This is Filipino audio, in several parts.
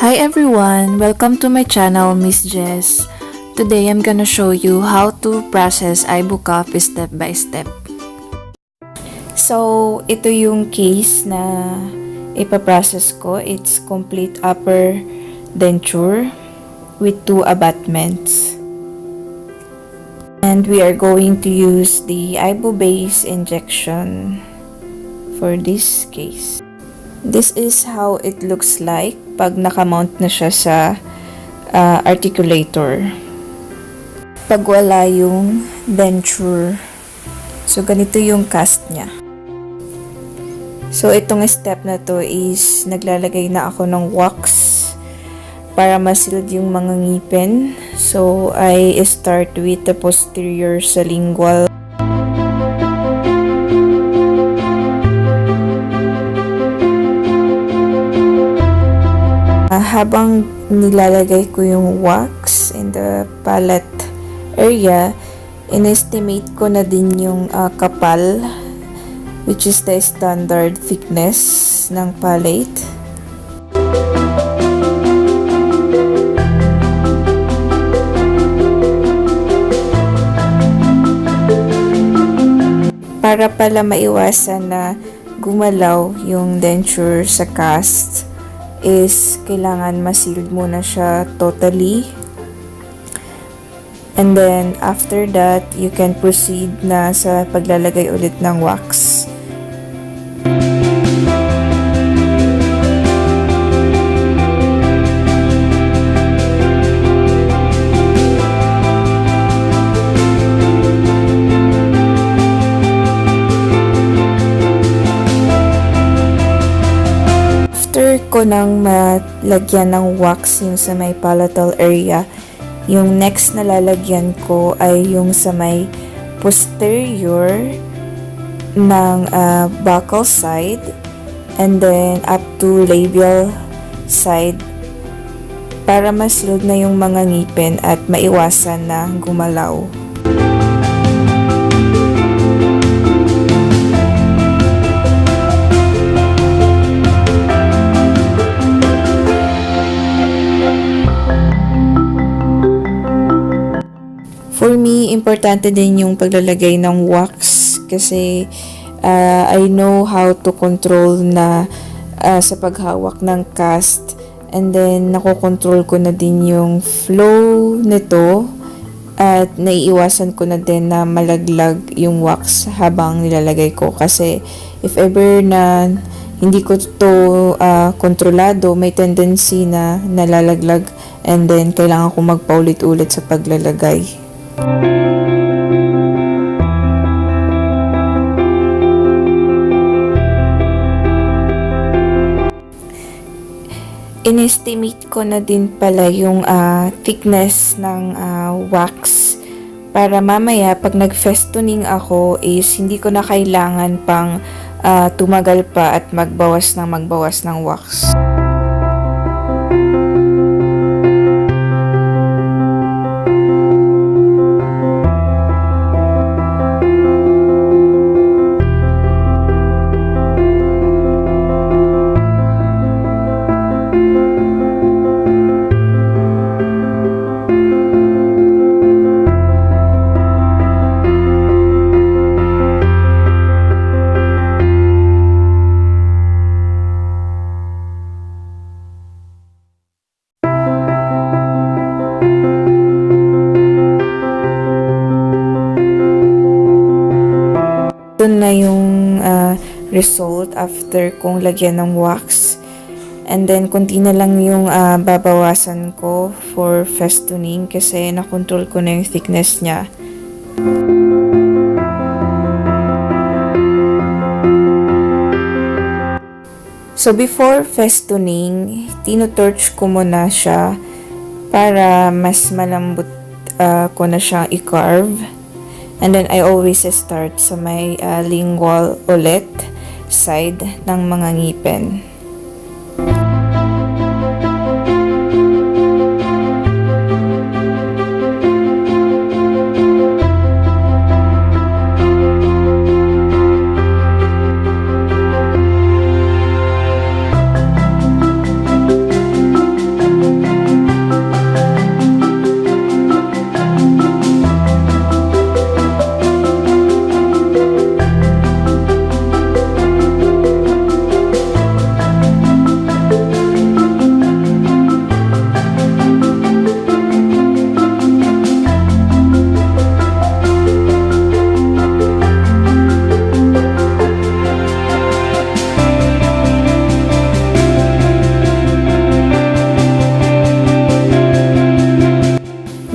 Hi everyone! Welcome to my channel, Miss Jess. Today I'm gonna show you how to process Ivocap step by step. So, ito yung case na ipaprocess ko. It's Complete Upper Denture with 2 abutments. And we are going to use the ivobase injection for this case. This is how it looks like pag nakamount na siya sa articulator. Pag wala yung denture. So, ganito yung cast niya. So, itong step na to is naglalagay na ako ng wax para ma-seal yung mga ngipin. So, I start with the posterior sa lingual. Habang nilalagay ko yung wax in the palate area, in-estimate ko na din yung kapal, which is the standard thickness ng palate. Para pala maiwasan na gumalaw yung denture sa cast, is kailangan ma-sealed muna siya totally. And then, after that, you can proceed na sa paglalagay ulit ng wax. Ko nang malagyan ng wax yung sa may palatal area, yung next na lalagyan ko ay yung sa may posterior ng buccal side and then up to labial side para ma-sealed na yung mga ngipin at maiwasan na gumalaw. For me, importante din yung paglalagay ng wax kasi I know how to control na sa paghawak ng cast, and then nakokontrol ko na din yung flow nito at naiiwasan ko na din na malaglag yung wax habang nilalagay ko kasi if ever na hindi ko to kontrolado, may tendency na nalalaglag and then kailangan ko magpaulit-ulit sa paglalagay. In-estimate ko na din pala yung thickness ng wax para mamaya pag nag-festooning ako is hindi ko na kailangan pang tumagal pa at magbawas ng wax. Ito na yung result after kong lagyan ng wax. And then, konti na lang yung babawasan ko for festooning kasi nakontrol ko na yung thickness niya. So, before festooning, tino-torch ko muna siya para mas malambot ko na siyang i-carve. And then, I always start sa may lingual ulit, side ng mga ngipin.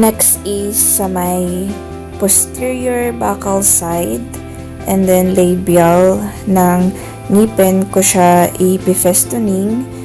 Next is sa may posterior buccal side and then labial ng ngipin ko siya i-festooning.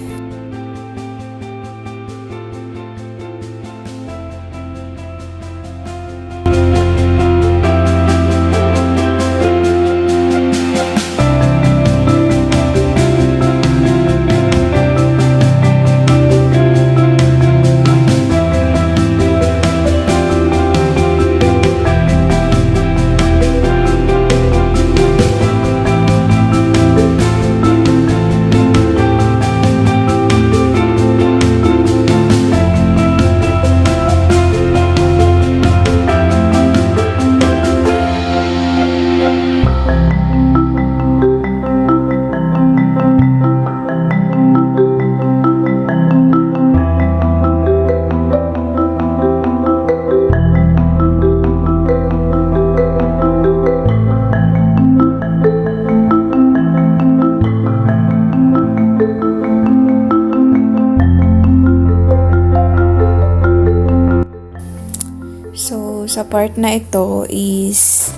Sa part na ito is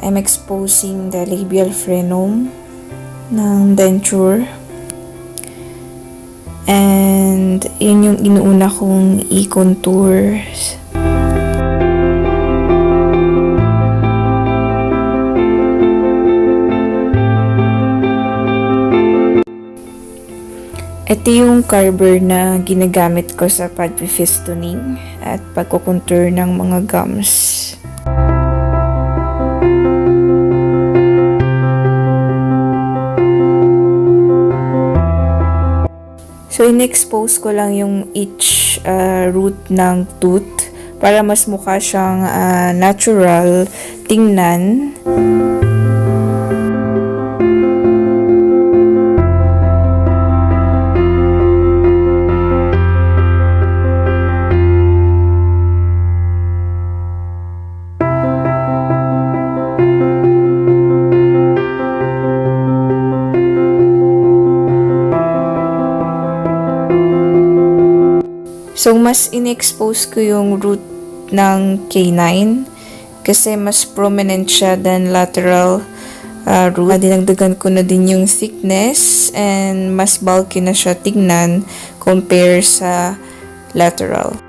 I'm exposing the labial frenum ng denture. And yun yung inuuna kong i-contour. Ito yung carver na ginagamit ko sa pag-festooning at pagkukontour ng mga gums. So, in-expose ko lang yung each root ng tooth para mas mukha siyang natural tingnan. So, mas in-expose ko yung root ng canine kasi mas prominent siya than lateral root. Dinagdagan ko na din yung thickness and mas bulky na siya tignan compare sa lateral.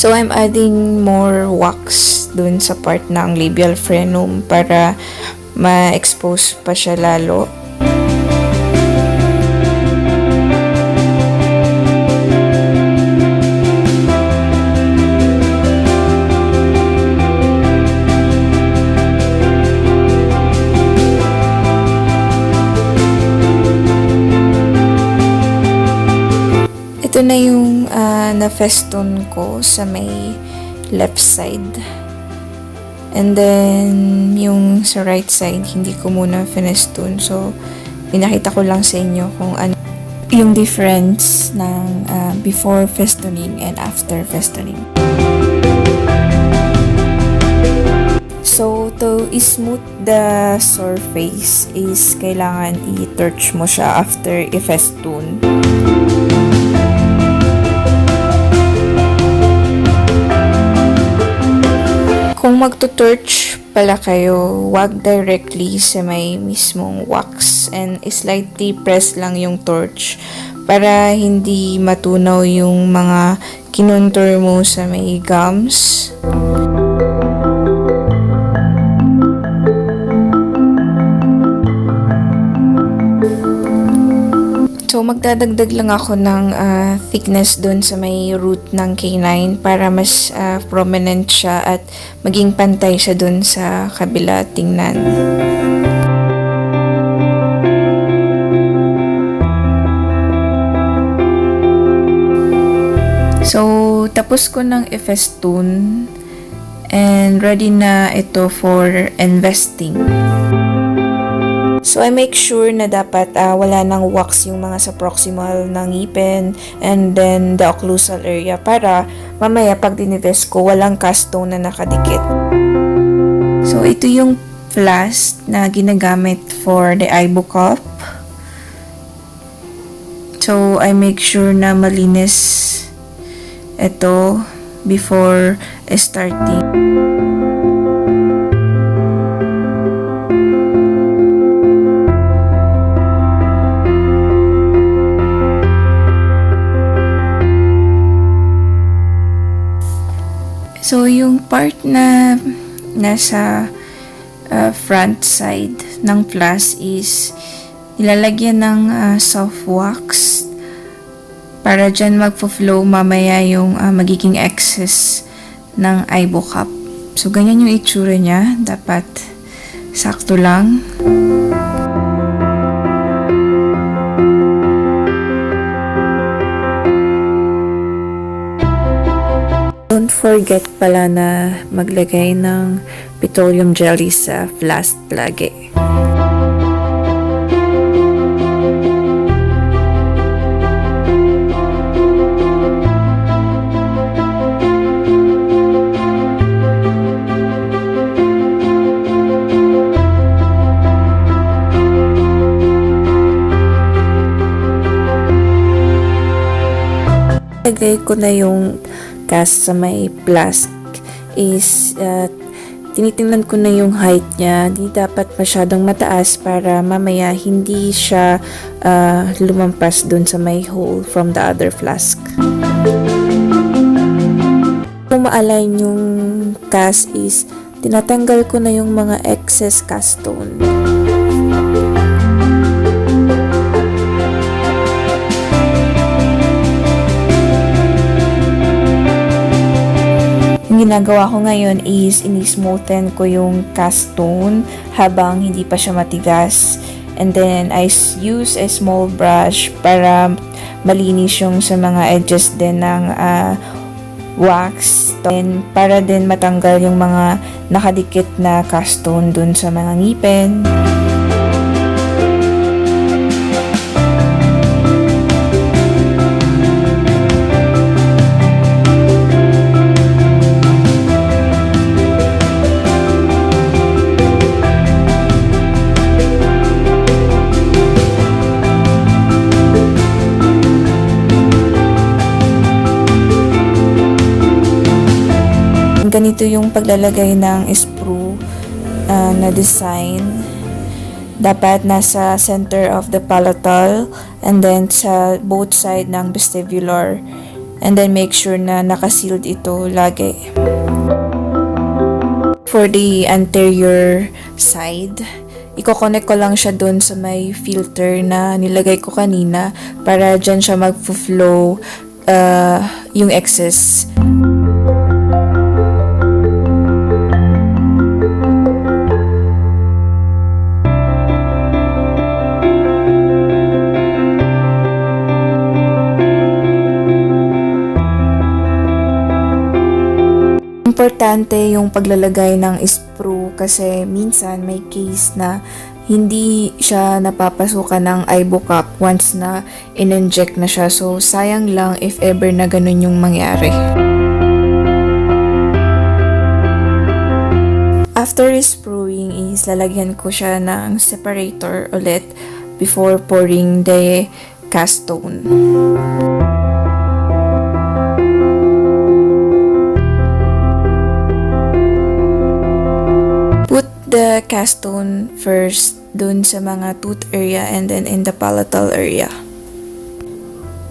So, I'm adding more wax dun sa part ng labial frenum para ma-expose pa siya lalo. Ito na yung na-festoon ko sa may left side. And then, yung sa right side, hindi ko muna festoon. So, pinakita ko lang sa inyo kung ano yung difference ng before festooning and after festooning. So, to smooth the surface is kailangan i-torch mo siya after i-festoon. Kung magto-torch pala kayo, wag directly sa may mismong wax and slightly press lang yung torch para hindi matunaw yung mga kinontour mo sa may gums. So, magdadagdag lang ako ng thickness dun sa may root ng canine para mas prominent siya at maging pantay siya dun sa kabila tingnan. So, tapos ko ng i-festoon and ready na ito for investing. So, I make sure na dapat wala nang wax yung mga sa proximal ng ngipin and then the occlusal area para mamaya pag dinivest ko, walang cast stone na nakadikit. So, ito yung Flask na ginagamit for the Ivocap. So, I make sure na malinis ito before starting. So, yung part na nasa front side ng Flask is nilalagyan ng soft wax para dyan magpo-flow mamaya yung magiging excess ng Ivocap. So, ganyan yung itsura niya. Dapat sakto lang. Don't forget pala na maglagay ng petroleum jelly sa Flask lagi. Lagay ko na yung cast sa may Flask is tinitingnan ko na yung height niya. Di dapat masyadong mataas para mamaya hindi siya lumampas dun sa may hole from the other Flask. Kung ma-align yung cast is tinatanggal ko na yung mga excess cast stone. Ginagawa ko ngayon is ini-smoothen ko yung cast stone habang hindi pa siya matigas. And then, I use a small brush para malinis yung sa mga edges din ng wax. And para din matanggal yung mga nakadikit na cast stone dun sa mga ngipin. Ganito yung paglalagay ng sprue na design. Dapat nasa center of the palatal and then sa both side ng vestibular. And then make sure na nakasealed ito lagi. For the anterior side, i-connect ko lang siya dun sa may filter na nilagay ko kanina para dyan siya mag-flow yung excess. Importante yung paglalagay ng sprue kasi minsan may case na hindi siya napapasukan ng Ivocap once na in-inject na siya. So, sayang lang if ever na ganun yung mangyari. After sprueing is lalagyan ko siya ng separator ulit before pouring the cast stone. The cast stone first dun sa mga tooth area and then in the palatal area.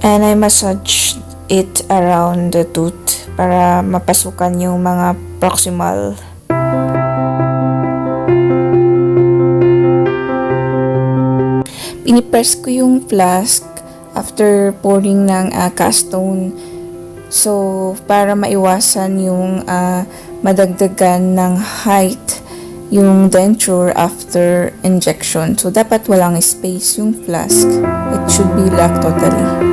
And I massage it around the tooth para mapasukan yung mga proximal. Pinipress ko yung Flask after pouring ng cast stone. So, para maiwasan yung madagdagan ng height yung denture after injection. So, dapat walang space yung flask. It should be locked totally.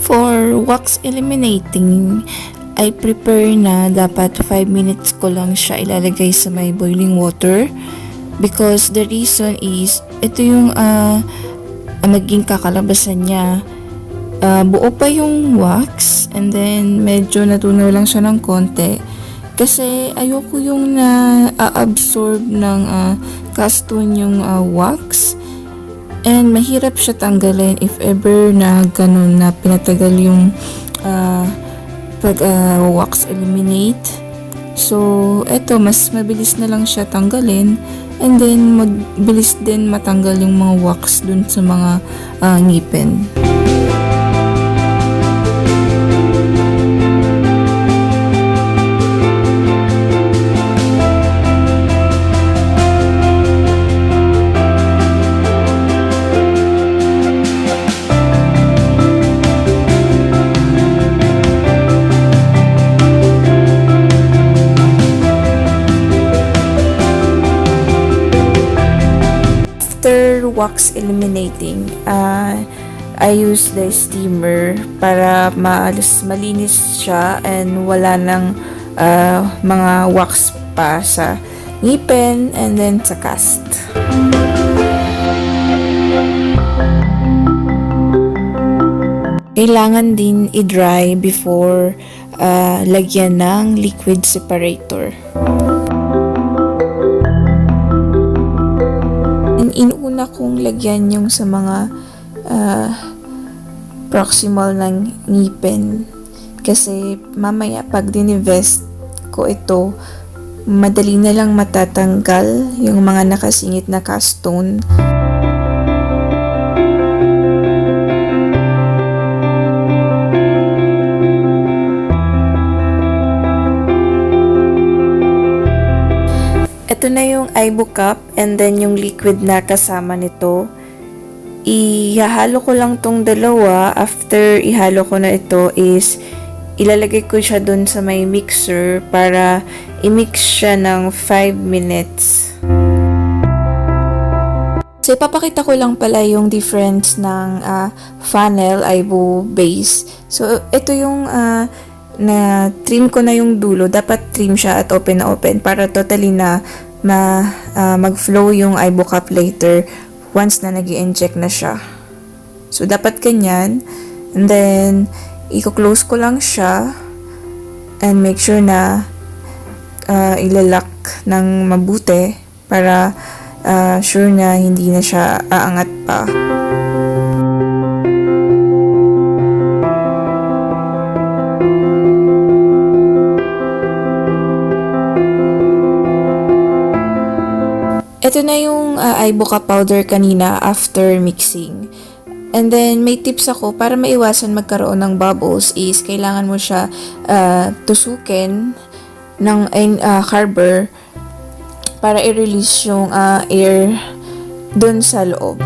For wax eliminating, I prepare na dapat 5 minutes ko lang siya ilalagay sa may boiling water because the reason is ito yung maging kakalabasan niya. Buo pa yung wax and then medyo natunaw lang siya ng konti kasi ayoko yung na-absorb ng cast stone yung wax. And mahirap siya tanggalin if ever na ganun na pinatagal yung wax eliminate. So, eto, mas mabilis na lang siya tanggalin. And then, mabilis din matanggal yung mga wax dun sa mga ngipin. After wax eliminating, I use the steamer para malinis siya and wala ng mga wax pa sa ngipin and then sa cast. Kailangan din i-dry before lagyan ng liquid separator. Inuna kong lagyan yung sa mga proximal ng ngipin kasi mamaya pag dinivest ko ito madali na lang matatanggal yung mga nakasingit na cast stone. Ito na yung Ivocap and then yung liquid na kasama nito. Ihalo ko lang tong dalawa. After ihalo ko na ito is ilalagay ko siya dun sa may mixer para i-mix siya ng 5 minutes. So, ipapakita ko lang pala yung difference ng funnel, ivobase. So, ito yung na trim ko na yung dulo. Dapat trim siya at open na open para totally na mag-flow yung Ivocap later once na nag-i-inject na siya. So, dapat ganyan. And then, i-close ko lang siya and make sure na ilalak ng mabuti para sure na hindi na siya aangat pa. Ito na yung Ivocap powder kanina after mixing. And then, may tips ako para maiwasan magkaroon ng bubbles is kailangan mo siya tusukin ng carber para i-release yung air dun sa loob.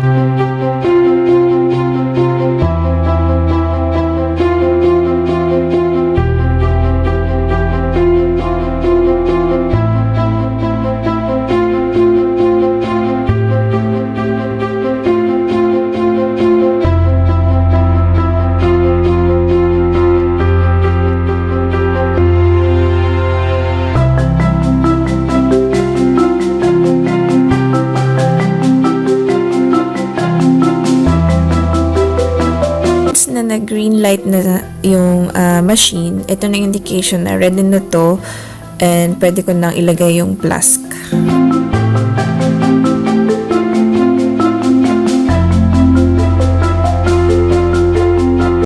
Na green light na yung machine, ito na indication na ready na to and pwede ko nang ilagay yung flask.